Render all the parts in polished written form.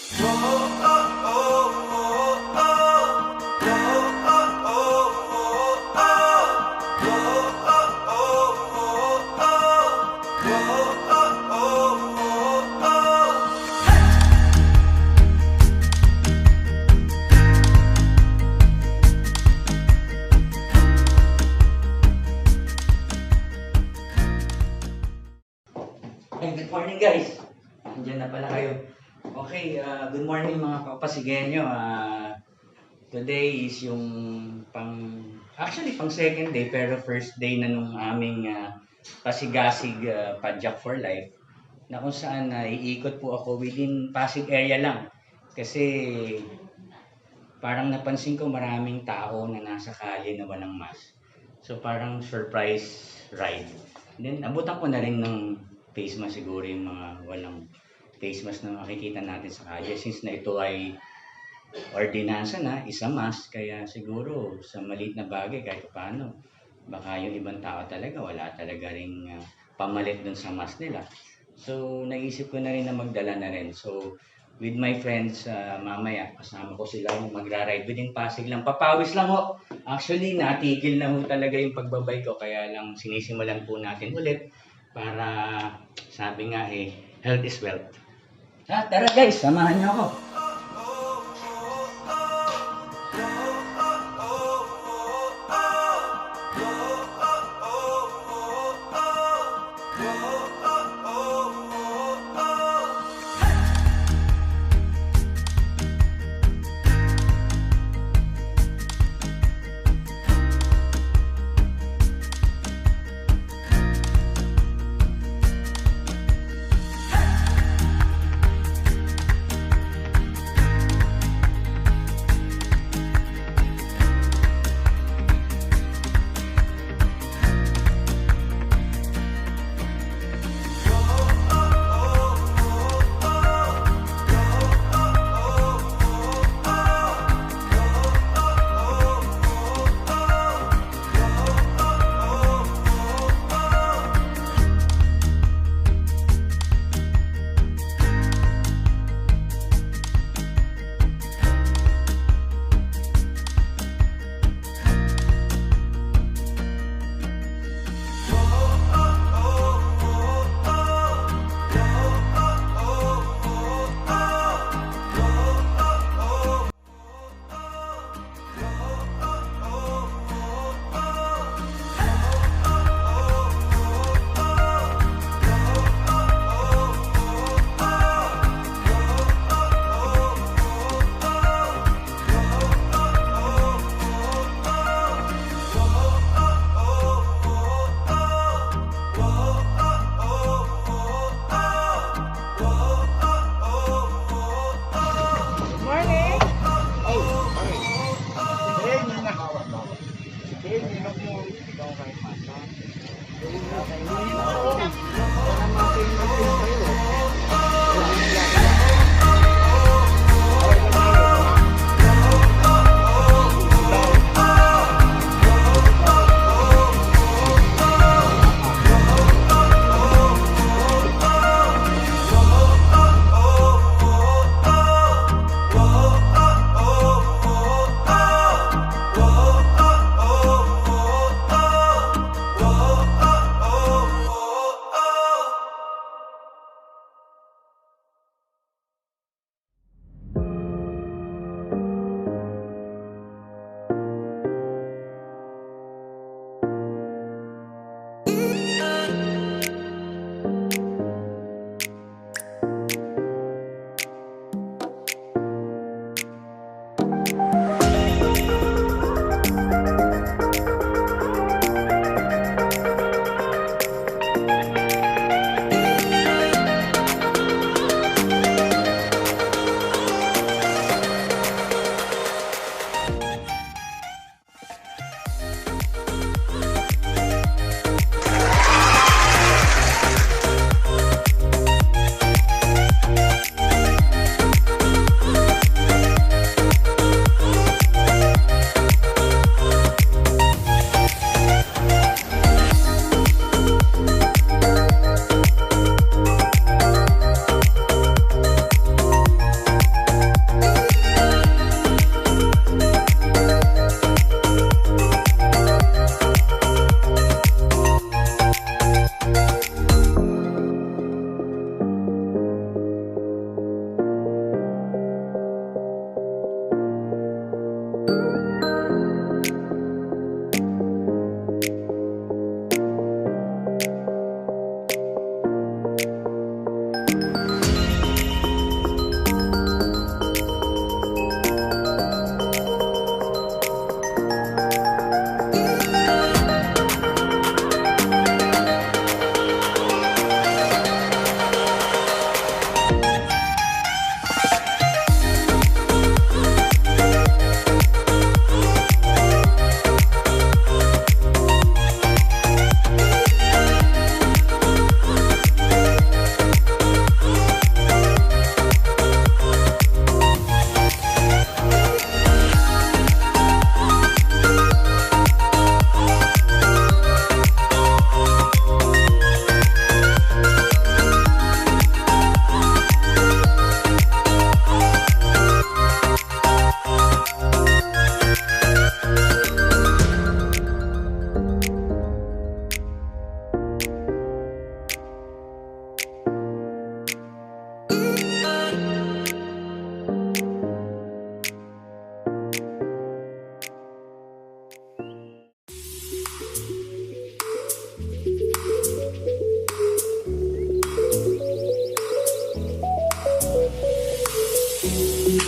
Ay, good morning guys. Andiyan na pala kayo. Okay, good morning mga kapasigenyo. Today is yung pang second day pero first day na nung aming Pasigasig Padjak for Life na kung saan iikot po ako within Pasig area lang. Kasi parang napansin ko maraming tao na nasa kalye na walang mask. So parang surprise ride. Then abutan ko na rin ng face mask siguro yung mga walang face mask na makikita natin sa kalye since na ito ay ordinansa na, isa mask, kaya siguro sa maliit na bagay kahit paano, baka yung ibang tao talaga wala talaga ring pamalit dun sa mask nila. So naisip ko na rin na magdala na rin. So with my friends, mamaya kasama ko sila yung magra-ride within Pasig lang. Papawis lang ho. Actually, natigil na ho talaga yung pagbabay ko kaya lang sinisimulan po natin ulit para sabi nga health is wealth. Tara guys, samahan niyo ako.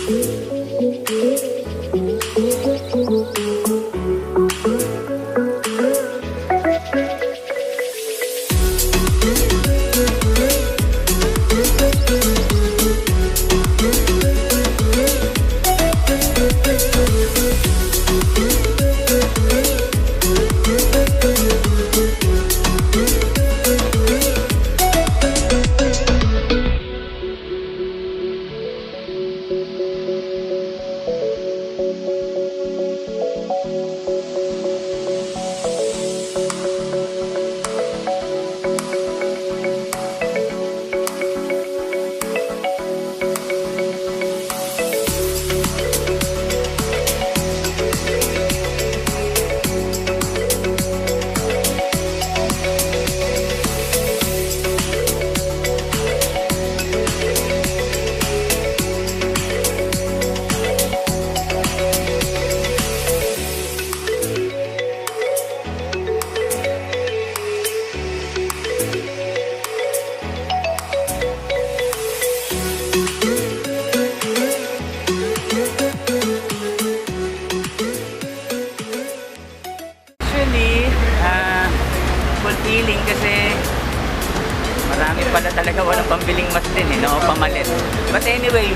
Actually, fulfilling kasi marami pala talaga walang pambiling mas din no? O pamalit. But anyway,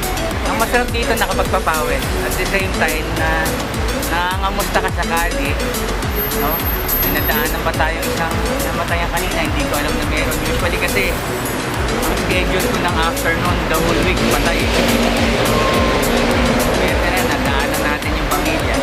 ang masarap dito nakapagpapawis. At the same time na nangangamusta ka sakali, no? Pinadaanan pa tayo isang namatayan kanina, hindi ko alam na meron. Usually kasi ang schedule ko ng afternoon, the whole week patay. So, pwede na, nadaanan natin yung pamilya.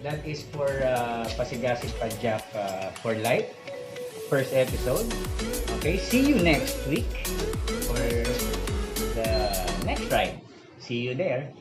That is for Pasigasig Padjak for Life, first episode. Okay, see you next week for the next ride. See you there.